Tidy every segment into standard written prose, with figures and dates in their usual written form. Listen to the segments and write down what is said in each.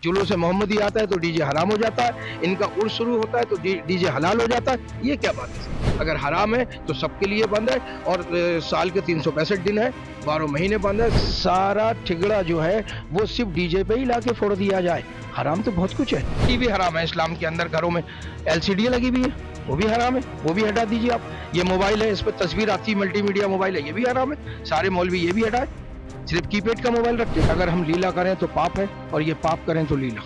जुलूस मोहम्मदी आता है तो डीजे हराम हो जाता है, इनका उर्स शुरू होता है तो डीजे हलाल हो जाता है। ये क्या बात है? अगर हराम है तो सबके लिए बंद है और साल के 365 दिन है, 12 महीने बंद है। सारा ठिगड़ा जो है वो सिर्फ डीजे पे ही लाके फोड़ दिया जाए। हराम तो बहुत कुछ है। टीवी हराम है इस्लाम के अंदर, घरों में एलसीडी लगी हुई है वो भी हराम है, वो भी हटा दीजिए आप। ये मोबाइल है, इस पर तस्वीर आती है, मल्टीमीडिया मोबाइल है, ये भी हराम है। सारे मौलवी ये भी हटाए, सिर्फ कीपैड का मोबाइल रखते। अगर हम लीला करें तो पाप है और ये पाप करें तो लीला।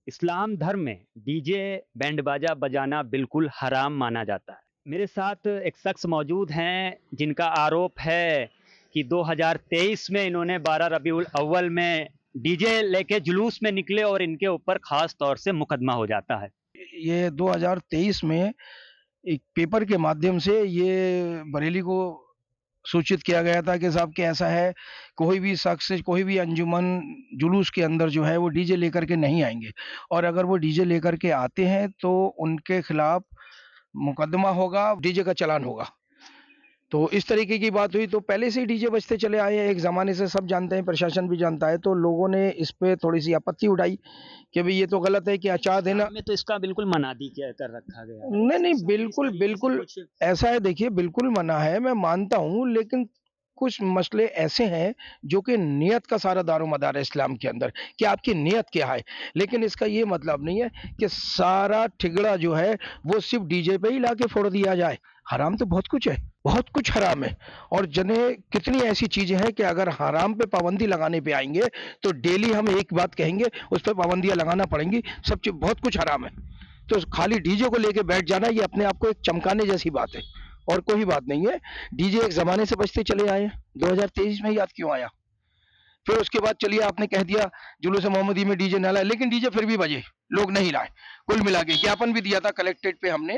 इस्लाम धर्म में डीजे बैंड बाजा बजाना बिल्कुल हराम माना जाता है। मेरे साथ एक शख्स मौजूद हैं जिनका आरोप है कि 2023 में इन्होंने 12 रबीउल अव्वल में डीजे लेके जुलूस में निकले और इनके ऊपर खास तौर से मुकदमा हो जाता है। ये 2023 में एक पेपर के माध्यम से ये बरेली को सूचित किया गया था कि साहब कि ऐसा है, कोई भी शख्स, कोई भी अंजुमन जुलूस के अंदर जो है वो डीजे लेकर के नहीं आएंगे, और अगर वो डीजे लेकर के आते हैं तो उनके खिलाफ मुकदमा होगा, डीजे का चालान होगा। तो इस तरीके की बात हुई। तो पहले से ही डीजे बजते चले आए हैं, एक ज़माने से, सब जानते हैं, प्रशासन भी जानता है। तो लोगों ने इस पे थोड़ी सी आपत्ति उठाई कि भाई ये तो गलत है कि अचा देना में तो इसका बिल्कुल मनादी क्या कर रखा गया है। नहीं नहीं, बिल्कुल बिल्कुल ऐसा है। देखिए, बिल्कुल मना है, मैं मानता हूँ, लेकिन कुछ मसले ऐसे हैं जो कि नियत का सारा दारोमदार है इस्लाम के अंदर, कि आपकी नियत क्या है। लेकिन इसका ये मतलब नहीं है कि सारा ठिगड़ा जो है वो सिर्फ डीजे पे ही लाके फोड़ दिया जाए। हराम तो बहुत कुछ है, बहुत कुछ हराम है। और जने कितनी ऐसी चीजें हैं कि अगर हराम पे पाबंदी लगाने पे आएंगे तो डेली हम एक बात कहेंगे, उस पर पाबंदियां लगाना पड़ेंगी। सब चीज, बहुत कुछ हराम है। तो खाली डीजे को लेके बैठ जाना, ये अपने आप को एक चमकाने जैसी बात है, और कोई बात नहीं है। डीजे एक जमाने से बजते चले आए हैं, 2023 में याद क्यों आया? फिर उसके बाद चलिए, आपने कह दिया जुलूस मोहम्मदी में डीजे न लाए, लेकिन डीजे फिर भी बजे, लोग नहीं लाए। कुल मिला के ज्ञापन भी दिया था कलेक्ट्रेट पे हमने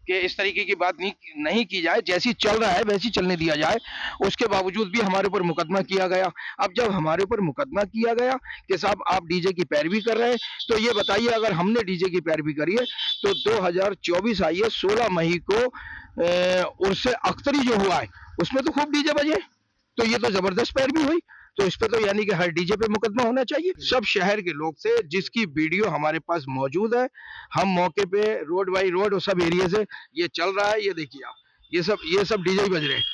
कि इस तरीके की बात नहीं की जाए, जैसी चल रहा है वैसी चलने दिया जाए। उसके बावजूद भी हमारे ऊपर मुकदमा किया गया। अब जब हमारे ऊपर मुकदमा किया गया कि साहब आप डीजे की पैरवी कर रहे हैं, तो ये बताइए, अगर हमने डीजे की पैरवी करी है तो 2024 आई है, 16 मई को उर्से अख्तरी जो हुआ है उसमें तो खूब डीजे बजे, तो ये तो जबरदस्त पैरवी हुई। तो इस पे तो यानी कि हर डीजे पे मुकदमा होना चाहिए। सब शहर के लोग से, जिसकी वीडियो हमारे पास मौजूद है, हम मौके पे रोड बाई रोड और सब एरिया से ये चल रहा है। ये देखिए आप, ये सब डीजे ही बज रहे हैं।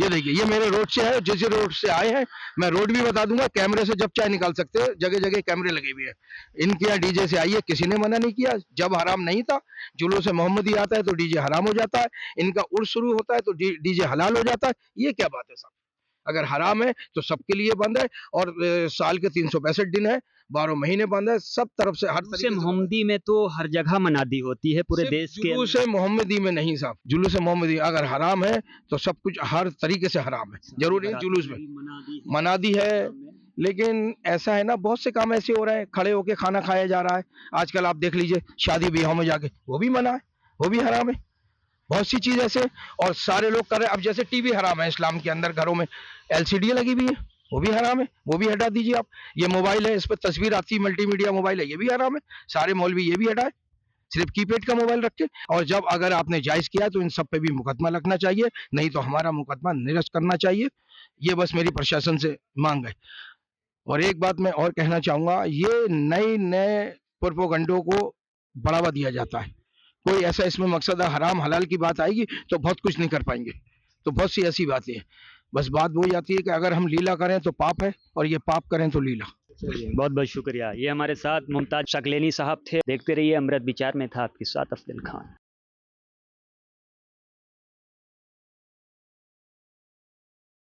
ये देखिए, ये मेरे रोड से है, जिस रोड से आए हैं मैं रोड भी बता दूंगा, कैमरे से जब चाहे निकाल सकते हैं, जगह जगह कैमरे लगे हुए हैं। इनके यहाँ डीजे से आई है, किसी ने मना नहीं किया। जब हराम नहीं था, जुलूस मोहम्मदी आता है तो डीजे हराम हो जाता है, इनका उर्स शुरू होता है तो डीजे हलाल हो जाता है। ये क्या बात है साहब? अगर हराम है तो सबके लिए बंद है और साल के 365 दिन है, 12 महीने बंद है। सब तरफ से, हर तरीके से मोहम्मदी में तो हर जगह मनादी होती है पूरे देश के। जुलूस मोहम्मदी में नहीं साहब, जुलूस मोहम्मदी अगर हराम है तो सब कुछ हर तरीके से हराम है। जरूरी नहीं जुलूस में मनादी है, लेकिन ऐसा है ना, बहुत से काम ऐसे हो रहे हैं, खड़े होके खाना खाया जा रहा है आजकल। आप देख लीजिए, शादी ब्याह में जाके, वो भी मना है, वो भी हराम है। बहुत सी चीज ऐसे, और सारे लोग कर रहे हैं। अब जैसे टीवी हराम है इस्लाम के अंदर, घरों में एलसीडी लगी हुई है, वो भी हराम है, वो भी हटा दीजिए आप। ये मोबाइल है, इस पर तस्वीर आती है, मल्टीमीडिया मोबाइल है, ये भी हराम है। सारे मौलवी ये भी हटाए, सिर्फ कीपैड का मोबाइल रखे। और जब अगर आपने जायज किया तो इन सब पे भी मुकदमा लगना चाहिए, नहीं तो हमारा मुकदमा निरस्त करना चाहिए। ये बस मेरी प्रशासन से मांग है। और एक बात मैं और कहना चाहूंगा, ये नए प्रोपेगेंडों को बढ़ावा दिया जाता है। कोई ऐसा इसमें मकसद है, हराम हलाल की बात आएगी तो बहुत कुछ नहीं कर पाएंगे। तो बहुत सी ऐसी बातें हैं। बस बात वो जाती है कि अगर हम लीला करें तो पाप है और ये पाप करें तो लीला। बहुत बहुत शुक्रिया। ये हमारे साथ मुमताज शकलेनी साहब थे। देखते रहिए अमृत विचार में था आपके साथ अफजल खान।